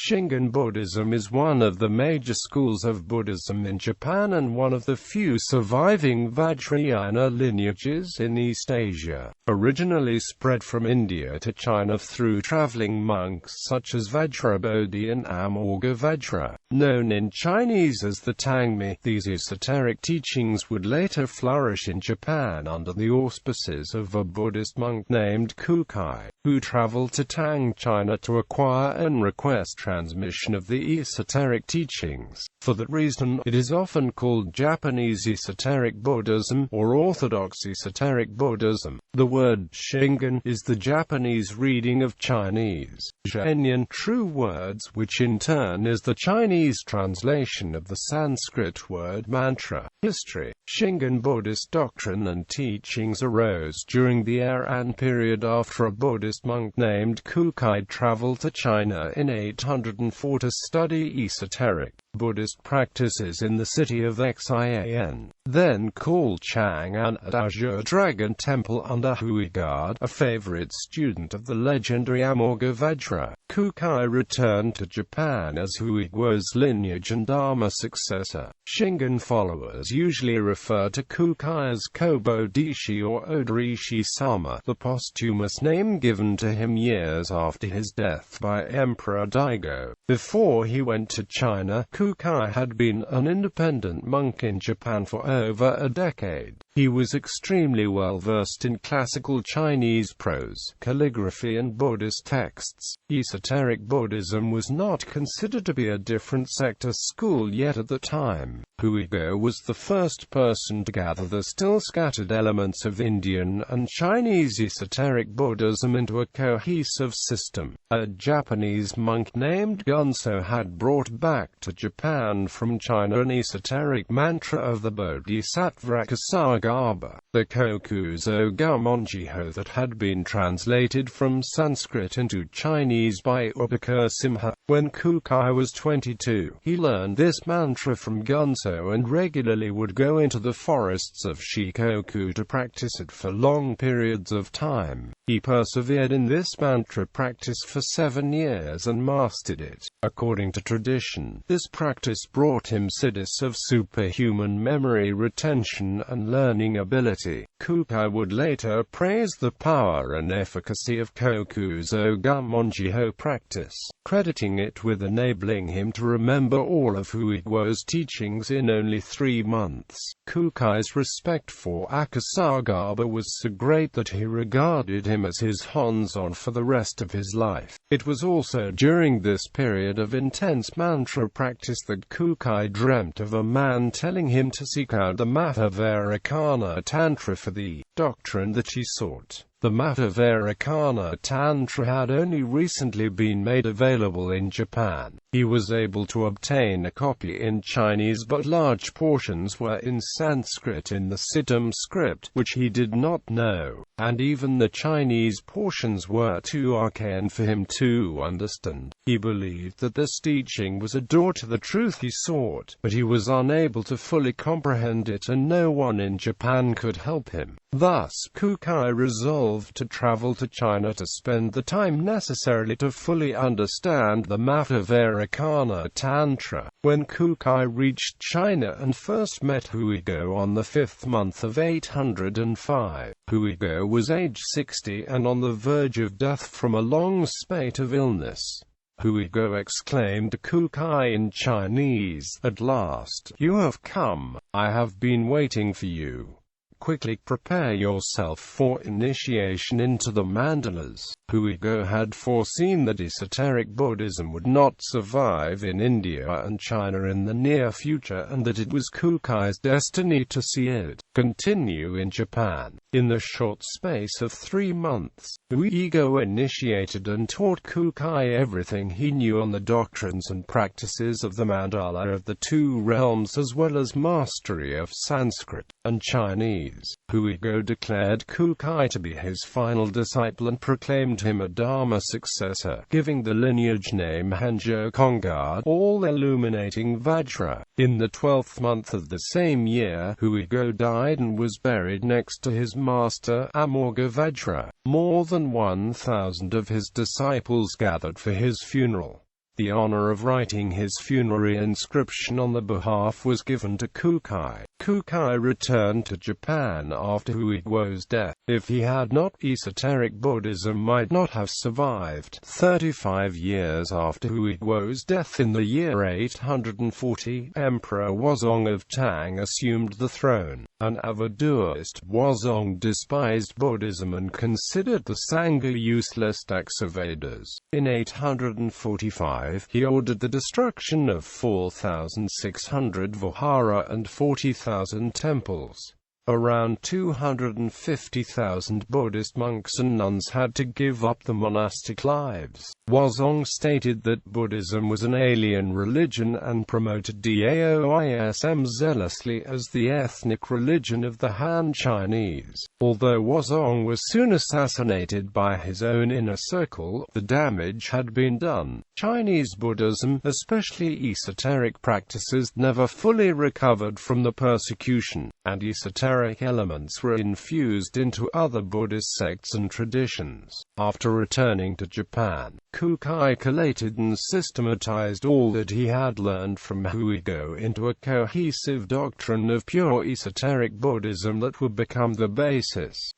Shingon Buddhism is one of the major schools of Buddhism in Japan and one of the few surviving Vajrayana lineages in East Asia. Originally spread from India to China through traveling monks such as Vajrabodhi and Amoghavajra.Known in Chinese as the Tangmi, these esoteric teachings would later flourish in Japan under the auspices of a Buddhist monk named Kūkai, who traveled to Tang China to acquire and request transmission of the esoteric teachings. For that reason, it is often called Japanese Esoteric Buddhism or Orthodox Esoteric Buddhism. The word Shingen is the Japanese reading of Chinese Zhēnyán, true words, which in turn is the Chinese translation of the Sanskrit word mantra. History. Shingon Buddhist doctrine and teachings arose during the Heian period after a Buddhist monk named Kūkai traveled to China in 804 to study esoteric Buddhist practices in the city of Xian, then called Chang'an, at Azure Dragon Temple under Huigard, a favorite student of the legendary Amoghavajra. Kūkai returned to Japan as Huiguo's lineage and Dharma successor. Shingen followers usually refer to Kūkai as Kōbō-dishi or Odorishi-sama, the posthumous name given to him years after his death by Emperor Daigo. Before he went to China, Kūkai had been an independent monk in Japan for over a decade. He was extremely well versed in classical Chinese prose, calligraphy and Buddhist texts. Esoteric Buddhism was not considered to be a different sect or school yet at the time. Huigo was the first person to gather the still scattered elements of Indian and Chinese esoteric Buddhism into a cohesive system. A Japanese monk named Gunso had brought back to Japan from China an esoteric mantra of the Bodhisattva Akasagarbha, the Kokuzo Gamonjiho, that had been translated from Sanskrit into Chinese by Upakasimha. When Kūkai was 22, he learned this mantra from Gunso and regularly would go into the forests of Shikoku to practice it for long periods of time. He persevered in this mantra practice for 7 years and mastered it. According to tradition, this practice brought him siddhis of superhuman memory retention and learning ability. Kūkai would later praise the power and efficacy of Kokuzo Gamonjiho practice, crediting it with enabling him to remember all of Huiguo's teachings in only 3 months. Kūkai's respect for Akasagarbha was so great that he regarded him as his Honzon for the rest of his life. It was also during this period of intense mantra practice that Kūkai dreamt of a man telling him to seek out the Mahavajrayana Tantra for the doctrine that he sought. The Mahavajrayana Tantra had only recently been made available in Japan. He was able to obtain a copy in Chinese, but large portions were in Sanskrit in the Siddham script, which he did not know, and even the Chinese portions were too arcane for him to understand. He believed that this teaching was a door to the truth he sought, but he was unable to fully comprehend it, and no one in Japan could help him. Thus, Kūkai resolved to travel to China to spend the time necessary to fully understand the Mahavajrayana Tantra. When Kūkai reached China and first met Huigo on the 5th month of 805, Huigo was age 60 and on the verge of death from a long spate of illness. Huigo exclaimed to Kūkai in Chinese, "At last, you have come. I have been waiting for you. Quickly prepare yourself for initiation into the Mandalas." Huigo had foreseen that esoteric Buddhism would not survive in India and China in the near future, and that it was Kūkai's destiny to see it continue in Japan. In the short space of 3 months, Huigo initiated and taught Kūkai everything he knew on the doctrines and practices of the Mandala of the 2 realms, as well as mastery of Sanskrit and Chinese. Huigo declared Kūkai to be his final disciple and proclaimed him a Dharma successor, giving the lineage name Hanjo Kongard, all-illuminating Vajra. In the 12th month of the same year, Huigo died and was buried next to his master, Amoghavajra. More than 1,000 of his disciples gathered for his funeral. The honor of writing his funerary inscription on the behalf was given to Kūkai. Kūkai returned to Japan after Huiguo's death. If he had not, esoteric Buddhism might not have survived. 35 years after Huiguo's death in the year 840, Emperor Wuzong of Tang assumed the throne. An avid dualist, Wuzong despised Buddhism and considered the Sangha useless texts of Vedas. In 845, he ordered the destruction of 4,600 vihara and 40,000 temples. Around 250,000 Buddhist monks and nuns had to give up the monastic lives. Wuzong stated that Buddhism was an alien religion and promoted Daoism zealously as the ethnic religion of the Han Chinese. Although Wuzong was soon assassinated by his own inner circle, the damage had been done. Chinese Buddhism, especially esoteric practices, never fully recovered from the persecution, and esoteric elements were infused into other Buddhist sects and traditions. After returning to Japan, Kūkai collated and systematized all that he had learned from Huiguo into a cohesive doctrine of pure esoteric Buddhism that would become the basis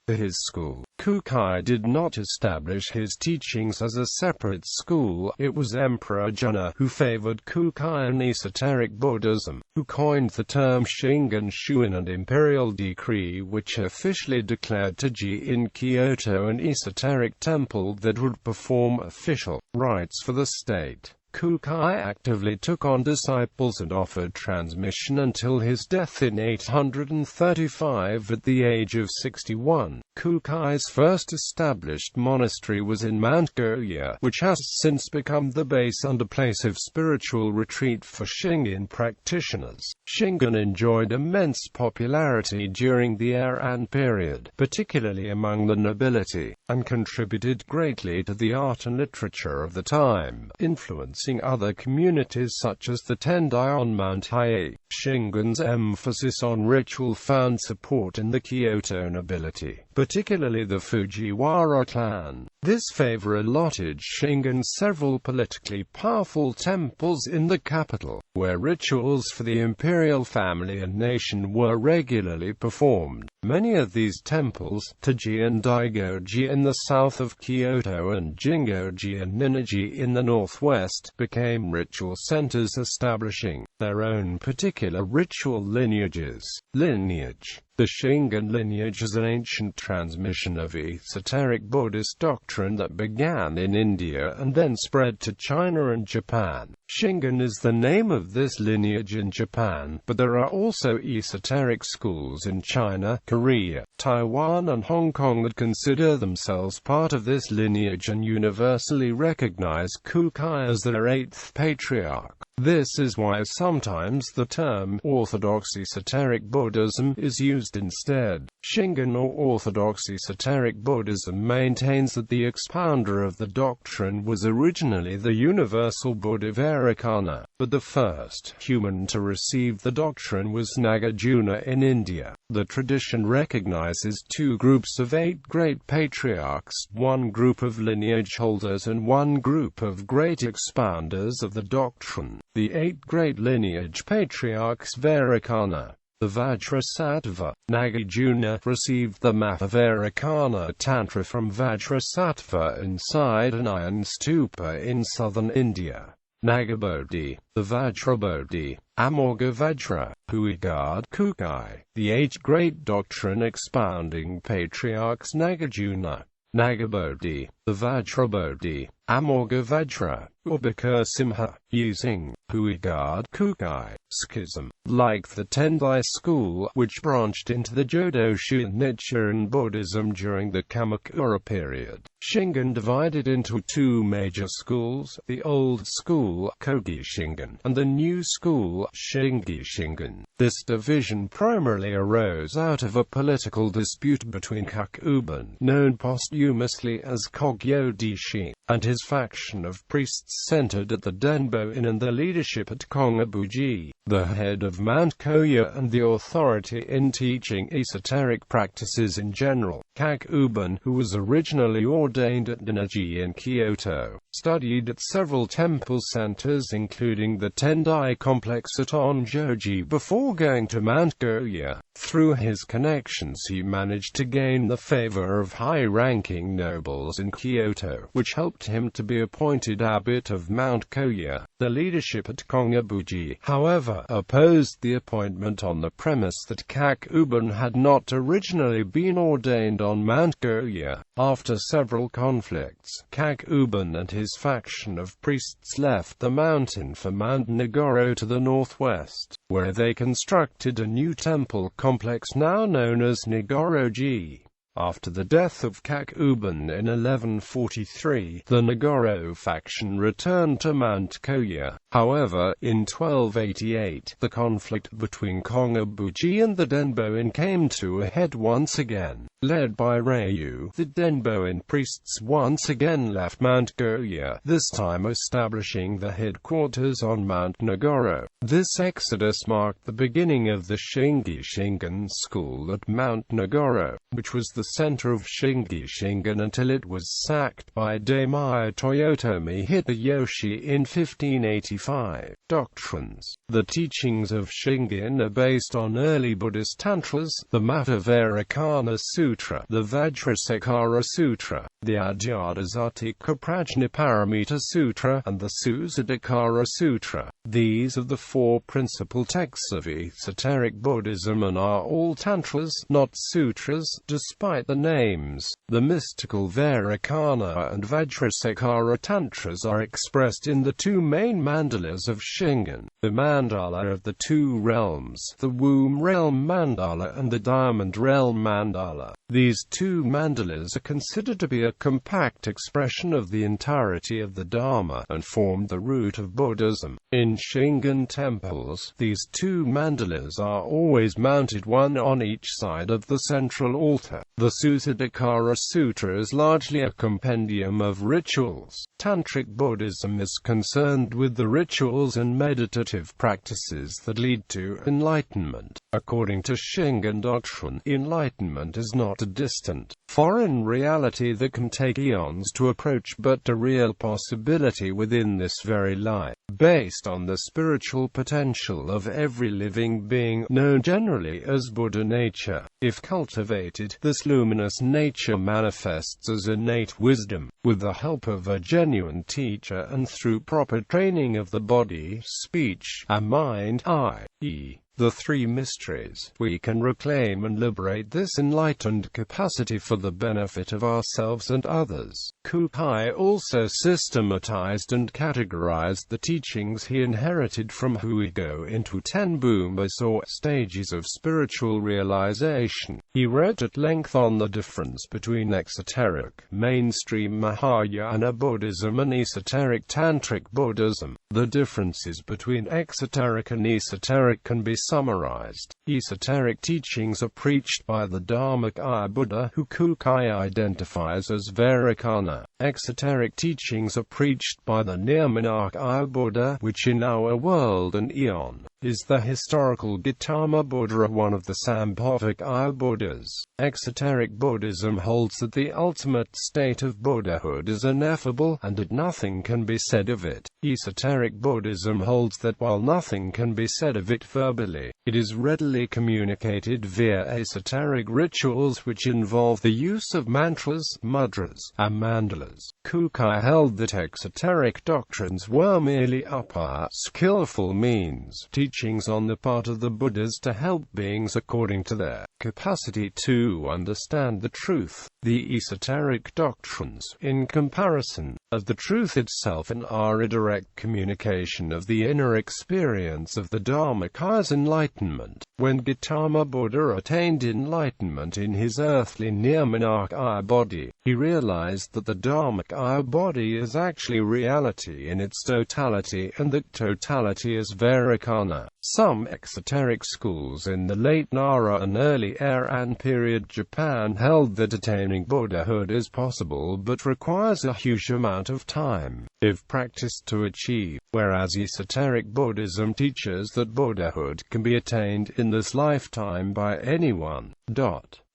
for his school. Kūkai did not establish his teachings as a separate school. It was Emperor Zhēnyán who favored Kūkai and esoteric Buddhism, who coined the term Shingen Shuin and imperial decree, which officially declared Taiji in Kyoto an esoteric temple that would perform official rites for the state. Kūkai actively took on disciples and offered transmission until his death in 835 at the age of 61. Kūkai's first established monastery was in Mount Goya, which has since become the base and place of spiritual retreat for Shingen practitioners. Shingen enjoyed immense popularity during the Heian period, particularly among the nobility, and contributed greatly to the art and literature of the time, influencing other communities such as the Tendai on Mount Hiei. Shingen's emphasis on ritual found support in the Kyoto nobility, particularly the Fujiwara clan. This favor allotted Shingen several politically powerful temples in the capital, where rituals for the imperial family and nation were regularly performed. Many of these temples, Taiji and Daigoji in the south of Kyoto and Jingoji and Ninigi in the northwest, became ritual centers establishing their own particular ritual lineages. Lineage. The Shingen lineage is an ancient transmission of esoteric Buddhist doctrine that began in India and then spread to China and Japan. Shingen is the name of this lineage in Japan, but there are also esoteric schools in China, Korea, Taiwan and Hong Kong that consider themselves part of this lineage and universally recognize Kūkai as their eighth patriarch. This is why sometimes the term Orthodox Esoteric Buddhism is used instead. Shingen or Orthodox Esoteric Buddhism maintains that the expounder of the doctrine was originally the universal Buddha Vajrayana, but the first human to receive the doctrine was Nagarjuna in India. The tradition recognizes two groups of 8 great patriarchs, one group of lineage holders and one group of great expounders of the doctrine. The 8 great lineage patriarchs Vajrayana, the Vajrasattva, Nagarjuna received the Mahavajrayana Tantra from Vajrasattva inside an iron stupa in southern India. Nagabodhi, the Vajrabodhi, Amoghavajra, who regard Kūkai, the 8 great doctrine expounding patriarchs Nagarjuna, Nagabodhi, the Vajrabodhi, Amoghavajra, or Bhikkhūsimha, using, who regard Kūkai, schism, like the Tendai school, which branched into the Jodo-shu and Nichiren Buddhism during the Kamakura period. Shingen divided into 2 major schools, the old school, Kogi Shingen, and the new school, Shingi Shingen. This division primarily arose out of a political dispute between Kakuban, known posthumously as Kogyo Dishi, and his his faction of priests centered at the Denbo Inn and the leadership at Kongabuji, the head of Mount Koya and the authority in teaching esoteric practices in general. Kakuben, who was originally ordained at Ninnaji in Kyoto, studied at several temple centers including the Tendai complex at Onjoji before going to Mount Koya. Through his connections he managed to gain the favor of high-ranking nobles in Kyoto, which helped him to be appointed abbot of Mount Koya. The leadership at Kongabuji, however, opposed the appointment on the premise that Kakuben had not originally been ordained on Mount Koya. After several conflicts, Kakuben and his faction of priests left the mountain for Mount Nagoro to the northwest, where they constructed a new temple complex now known as Nagoro-ji. After the death of Kakuben in 1143, the Nagoro faction returned to Mount Koya. However, in 1288, the conflict between Kongabuji and the Denbo Inn came to a head once again. Led by Ryu, the Denbo Inn priests once again left Mount Koya, this time establishing the headquarters on Mount Nagoro. This exodus marked the beginning of the Shingen school at Mount Nagoro, which was the center of Shingen until it was sacked by Daimyo Toyotomi Hideyoshi in 1585. Doctrines. The teachings of Shingen are based on early Buddhist tantras, the Vajrayana Sutra, the Vajrasekara Sutra, the Adhyadasatika Prajnaparamita Sutra, and the Susadakara Sutra. These are the four principal texts of esoteric Buddhism and are all tantras, not sutras, despite the names. The mystical Vajrayana and Vajrasekara tantras are expressed in the two main mandalas of Shingen, the mandala of the two realms, the womb realm mandala and the diamond realm mandala. These two mandalas are considered to be a compact expression of the entirety of the Dharma and formed the root of Buddhism. In Shingen temples, these two mandalas are always mounted one on each side of the central altar. The Susadakara Sutra is largely a compendium of rituals. Tantric Buddhism is concerned with the rituals and meditative practices that lead to enlightenment. According to Shingen doctrine, enlightenment is not a distant, foreign reality that can take eons to approach, but a real possibility within this very life, based on the spiritual potential of every living being, known generally as Buddha nature. If cultivated, this luminous nature manifests as innate wisdom, with the help of a genuine teacher and through proper training of the body, speech, and mind, i.e., the three mysteries. We can reclaim and liberate this enlightened capacity for the benefit of ourselves and others. Kūkai also systematized and categorized the teachings he inherited from Huigo into 10 Bumbas or stages of spiritual realization. He wrote at length on the difference between exoteric, mainstream Mahayana Buddhism and esoteric Tantric Buddhism. The differences between exoteric and esoteric can be summarized. Esoteric teachings are preached by the Dharmakaya Buddha, who Kūkai identifies as Vajrayana. Exoteric teachings are preached by the Nirmanakaya Buddha, which in our world and eon is the historical Gautama Buddha, one of the Sambhavikaya Buddhas. Exoteric Buddhism holds that the ultimate state of Buddhahood is ineffable, and that nothing can be said of it. Esoteric Buddhism holds that while nothing can be said of it verbally, it is readily communicated via esoteric rituals which involve the use of mantras, mudras, and mandalas. Kūkai held that exoteric doctrines were merely upper, skillful means, teachings on the part of the Buddhas to help beings according to their capacity to understand the truth. The esoteric doctrines, in comparison, of the truth itself and are a direct communication of the inner experience of the Dharmakaya's enlightenment. When Gautama Buddha attained enlightenment in his earthly Nirmanakaya body, he realized that the Dharmakaya body is actually reality in its totality, and that totality is Vajrayana. Some exoteric schools in the late Nara and early Heian period Japan held that attaining Buddhahood is possible but requires a huge amount of time, if practiced, to achieve, whereas Esoteric Buddhism teaches that Buddhahood can be attained in this lifetime by anyone.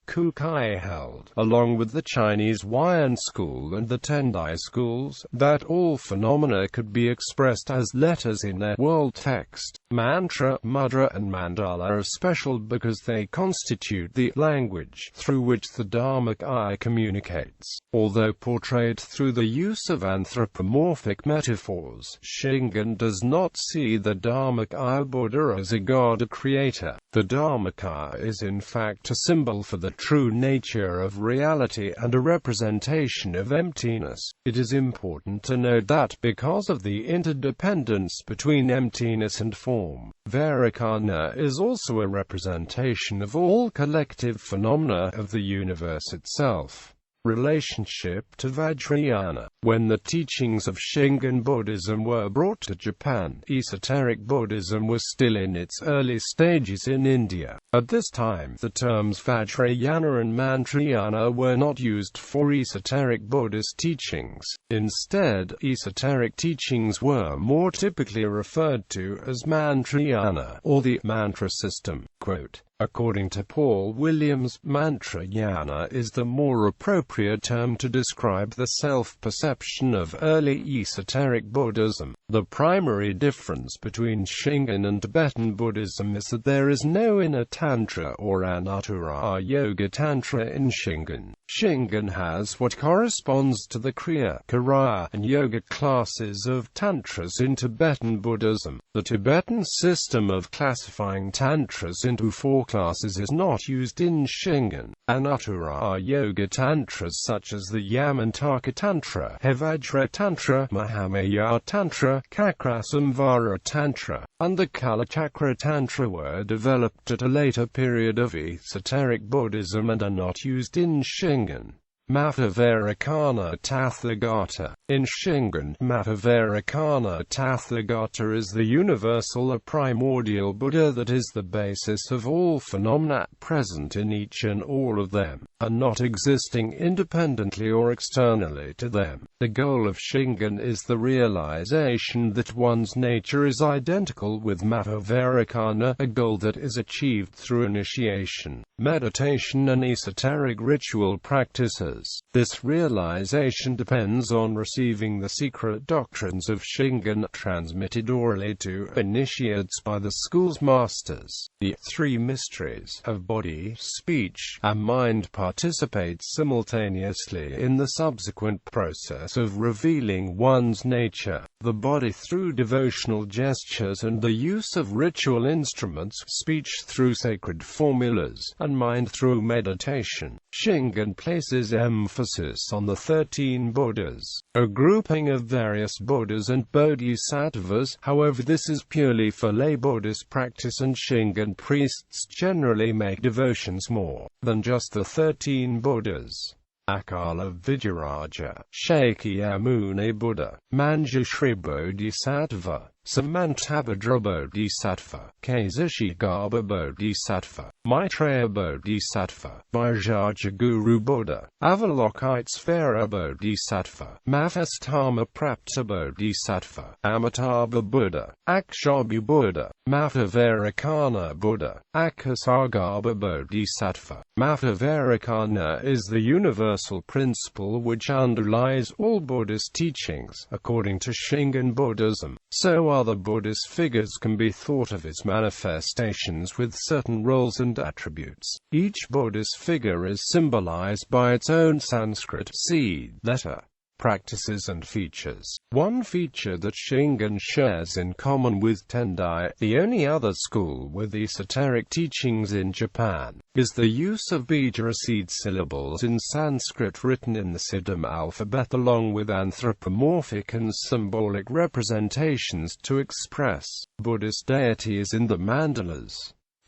Kūkai held, along with the Chinese Huayan school and the Tendai schools, that all phenomena could be expressed as letters in their world text. Mantra, mudra and mandala are special because they constitute the language through which the Dharmakaya communicates. Although portrayed through the use of anthropomorphic metaphors, Shingen does not see the Dharmakaya Buddha as a god or creator. The Dharmakaya is in fact a symbol for the true nature of reality and a representation of emptiness. It is important to note that, because of the interdependence between emptiness and form, Vajrayana is also a representation of all collective phenomena of the universe itself. Relationship to Vajrayana. When the teachings of Shingon Buddhism were brought to Japan, Esoteric Buddhism was still in its early stages in India. At this time, the terms Vajrayana and Mantrayana were not used for esoteric Buddhist teachings. Instead, esoteric teachings were more typically referred to as Mantrayana, or the mantra system. Quote, according to Paul Williams, Mantrayana is the more appropriate term to describe the self-perception of early esoteric Buddhism. The primary difference between Shingen and Tibetan Buddhism is that there is no inner tantra or anatara yoga tantra in Shingen. Shingen has what corresponds to the Kriya, Karya, and Yoga classes of tantras in Tibetan Buddhism. The Tibetan system of classifying tantras into 4 classes is not used in Shingen. Anatara Yoga tantras such as the Yamantaka Tantra, Hevajra Tantra, Mahamaya Tantra, Kakrasamvara Tantra, and the Kalachakra Tantra were developed at a later period of esoteric Buddhism and are not used in Shingen. Mahavajrayana Tathagata. In Shingen, Mahavajrayana Tathagata is the universal or primordial Buddha that is the basis of all phenomena present in each and all of them, and not existing independently or externally to them. The goal of Shingen is the realization that one's nature is identical with Mahavajrayana, a goal that is achieved through initiation, meditation and esoteric ritual practices. This realization depends on receiving the secret doctrines of Shingen, transmitted orally to initiates by the school's masters. The 3 mysteries of body, speech, and mind participate simultaneously in the subsequent process of revealing one's nature. The body through devotional gestures and the use of ritual instruments, speech through sacred formulas, and mind through meditation. Shingen places emphasis on the 13 Buddhas, a grouping of various Buddhas and Bodhisattvas. However, this is purely for lay Buddhist practice, and Shingen priests generally make devotions more than just the 13 Buddhas. Akala Vijaraja, Shakyamuni Buddha, Manjushri Bodhisattva, Samantabhadra Bodhisattva, Kesashigarbha Bodhisattva, Maitreya Bodhisattva, Vajrayana Buddha, Avalokitesvara Bodhisattva, Mahastama Prapta Bodhisattva, Amitabha Buddha, Akshabhu Buddha, Mahavajrayana Buddha, Akasagarbha Bodhisattva. Mahavajrayana is the universal principle which underlies all Buddhist teachings, according to Shingon Buddhism. So other Buddhist figures can be thought of as manifestations with certain roles and attributes. Each Buddhist figure is symbolized by its own Sanskrit seed letter, practices and features. One feature that Shingen shares in common with Tendai, the only other school with esoteric teachings in Japan, is the use of bija seed syllables in Sanskrit written in the Siddham alphabet along with anthropomorphic and symbolic representations to express Buddhist deities in the mandalas.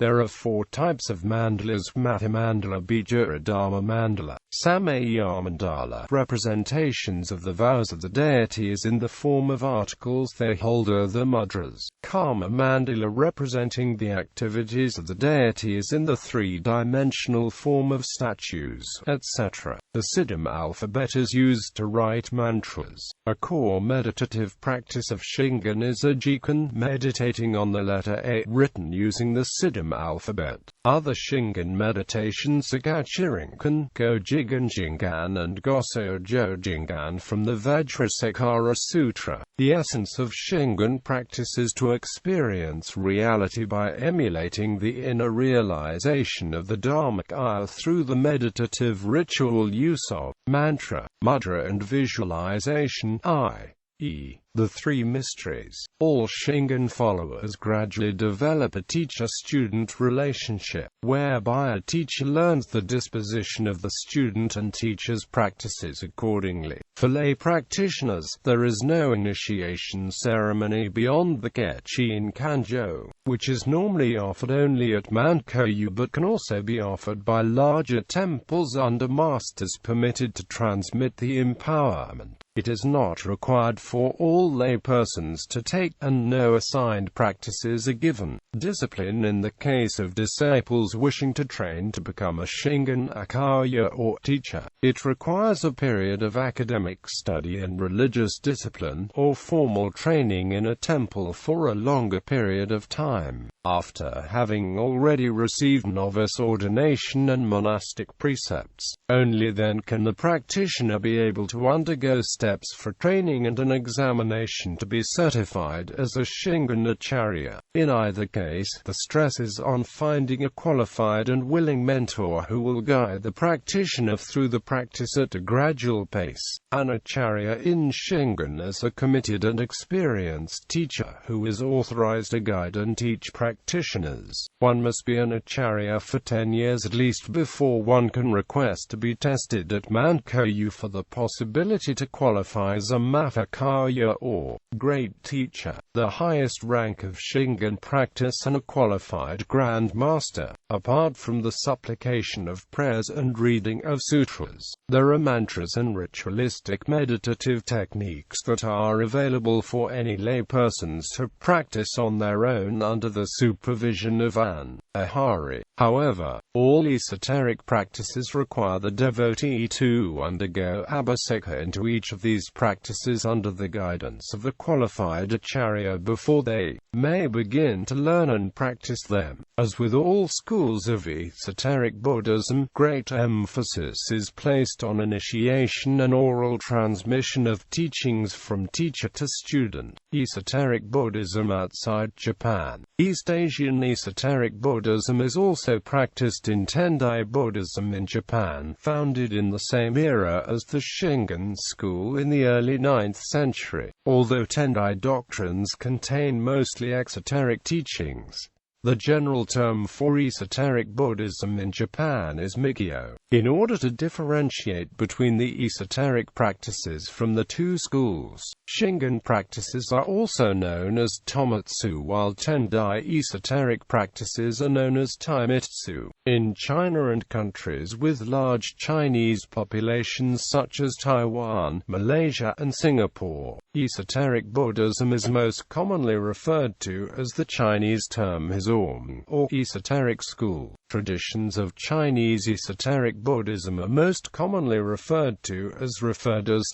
There are 4 types of mandalas: Mata Mandala, Bija Dharma Mandala, Samaya mandala, representations of the vows of the deities in the form of articles they hold, are the mudras. Karma mandala, representing the activities of the deities in the three-dimensional form of statues, etc. The Siddham alphabet is used to write mantras. A core meditative practice of Shingen is a Jikan, meditating on the letter A, written using the Siddham alphabet. Other Shingen meditations are Gachirinkan, Gojigan Jingan and Goso Jojingan from the Vajrasekara Sutra. The essence of Shingen practice is to experience reality by emulating the inner realization of the Dharmakaya through the meditative ritual use of mantra, mudra and visualization, i.e., the three mysteries. All Shingen followers gradually develop a teacher-student relationship, whereby a teacher learns the disposition of the student and teaches practices accordingly. For lay practitioners, there is no initiation ceremony beyond the Gechi in Kanjo, which is normally offered only at Mount Kōyu but can also be offered by larger temples under masters permitted to transmit the empowerment. It is not required for all lay persons to take, and no assigned practices are given. Discipline in the case of disciples wishing to train to become a Shingen Akaya or teacher. It requires a period of academic study and religious discipline, or formal training in a temple for a longer period of time. After having already received novice ordination and monastic precepts, only then can the practitioner be able to undergo steps for training and an examination to be certified as a Shingen Acharya. In either case, the stress is on finding a qualified and willing mentor who will guide the practitioner through the practice at a gradual pace. An Acharya in Shingen is a committed and experienced teacher who is authorized to guide and teach practitioners. One must be an Acharya for 10 years at least before one can request to be tested at Mount Kōyu for the possibility to qualify as a Mahākāya or great teacher, the highest rank of Shingen practice, and a qualified Grand Master. Apart from the supplication of prayers and reading of sutras, there are mantras and ritualistic meditative techniques that are available for any lay persons to practice on their own under the supervision of an ahari. However, all esoteric practices require the devotee to undergo abhiseka into each of these practices under the guidance of the qualified acharya before they may begin to learn and practice them. As with all schools of esoteric Buddhism, great emphasis is placed on initiation and oral transmission of teachings from teacher to student. Esoteric Buddhism outside Japan. East Asian esoteric Buddhism is also practiced in Tendai Buddhism in Japan, founded in the same era as the Shingen school in the early 9th century. Although Tendai doctrines contain mostly exoteric teachings, the general term for esoteric Buddhism in Japan is Mikyo. In order to differentiate between the esoteric practices from the two schools, Shingen practices are also known as Tomatsu, while Tendai esoteric practices are known as Taimitsu. In China and countries with large Chinese populations such as Taiwan, Malaysia and Singapore, esoteric Buddhism is most commonly referred to as the Chinese term Hizong, or esoteric school. Traditions of Chinese esoteric Buddhism are most commonly referred as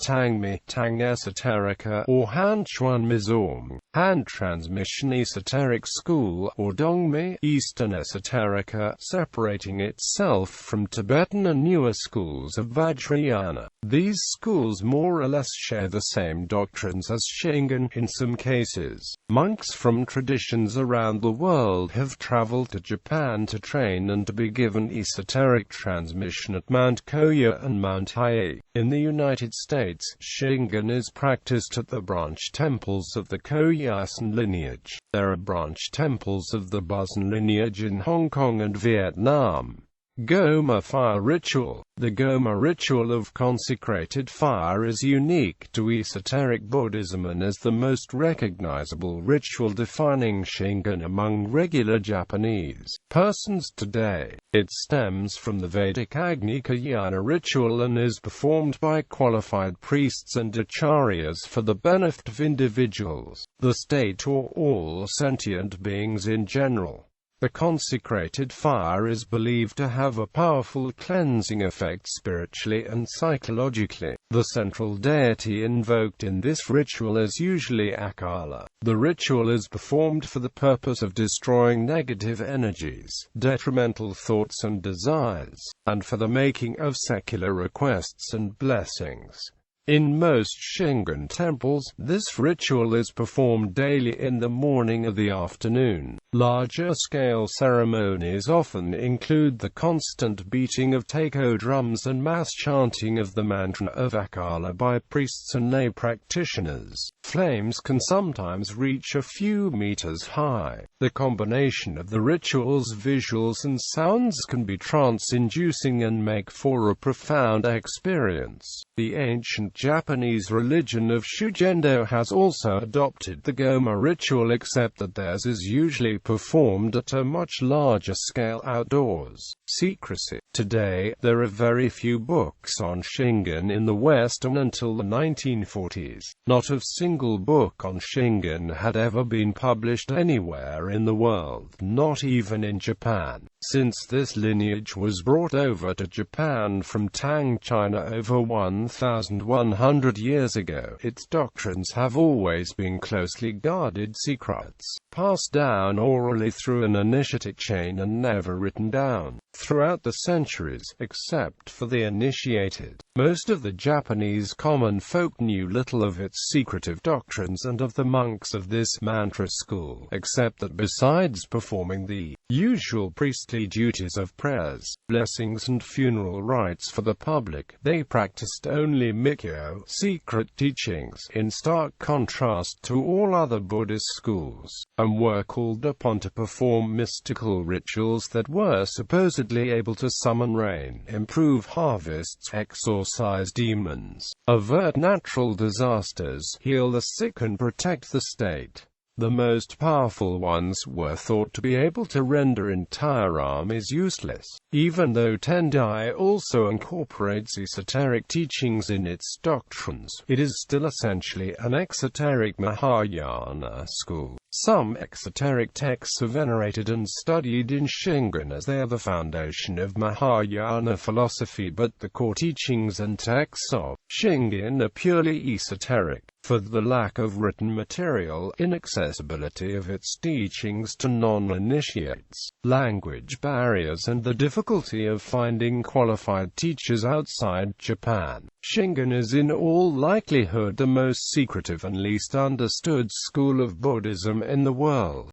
Tangmi, Tang Esoterica, or Han Chuan Mizong, Han Transmission Esoteric School, or Dongmi, Eastern Esoterica, separating itself from Tibetan and newer schools of Vajrayana. These schools more or less share the same doctrines as Shingen in some cases. Monks from traditions around the world have traveled to Japan to train and to be given esoteric transmission at Mount Kōyu and Mount Hiei. In the United States, Shingen is practiced at the branch temples of the Kōyasan lineage. There are branch temples of the Busan lineage in Hong Kong and Vietnam. Goma fire ritual. The Goma ritual of consecrated fire is unique to Esoteric Buddhism and is the most recognizable ritual defining Shingen among regular Japanese persons today. It stems from the Vedic Agnicayana ritual and is performed by qualified priests and acharyas for the benefit of individuals, the state or all sentient beings in general. The consecrated fire is believed to have a powerful cleansing effect spiritually and psychologically. The central deity invoked in this ritual is usually Akala. The ritual is performed for the purpose of destroying negative energies, detrimental thoughts and desires, and for the making of secular requests and blessings. In most Shingen temples, this ritual is performed daily in the morning or the afternoon. Larger-scale ceremonies often include the constant beating of taiko drums and mass chanting of the mantra of Akala by priests and lay practitioners. Flames can sometimes reach a few meters high. The combination of the ritual's visuals and sounds can be trance-inducing and make for a profound experience. The ancient Japanese religion of Shugendo has also adopted the Goma ritual, except that theirs is usually performed at a much larger scale outdoors. Secrecy. Today, there are very few books on Shingen in the West, and until the 1940s, not a single book on Shingen had ever been published anywhere in the world, not even in Japan. Since this lineage was brought over to Japan from Tang China over 1,100 years ago, its doctrines have always been closely guarded secrets, passed down orally through an initiatic chain and never written down. Throughout the centuries, except for the initiated, most of the Japanese common folk knew little of its secretive doctrines and of the monks of this mantra school, except that besides performing the usual priestly duties of prayers, blessings and funeral rites for the public, they practiced only Mikyo, secret teachings, in stark contrast to all other Buddhist schools, and were called upon to perform mystical rituals that were supposedly able to summon rain, improve harvests, exorcise demons, avert natural disasters, heal the sick and protect the state. The most powerful ones were thought to be able to render entire armies useless. Even though Tendai also incorporates esoteric teachings in its doctrines, it is still essentially an exoteric Mahayana school. Some exoteric texts are venerated and studied in Shingen as they are the foundation of Mahayana philosophy, but the core teachings and texts of Shingen are purely esoteric. For the lack of written material, inaccessibility of its teachings to non-initiates, language barriers and the difficulty of finding qualified teachers outside Japan, Shingen is in all likelihood the most secretive and least understood school of Buddhism in the world.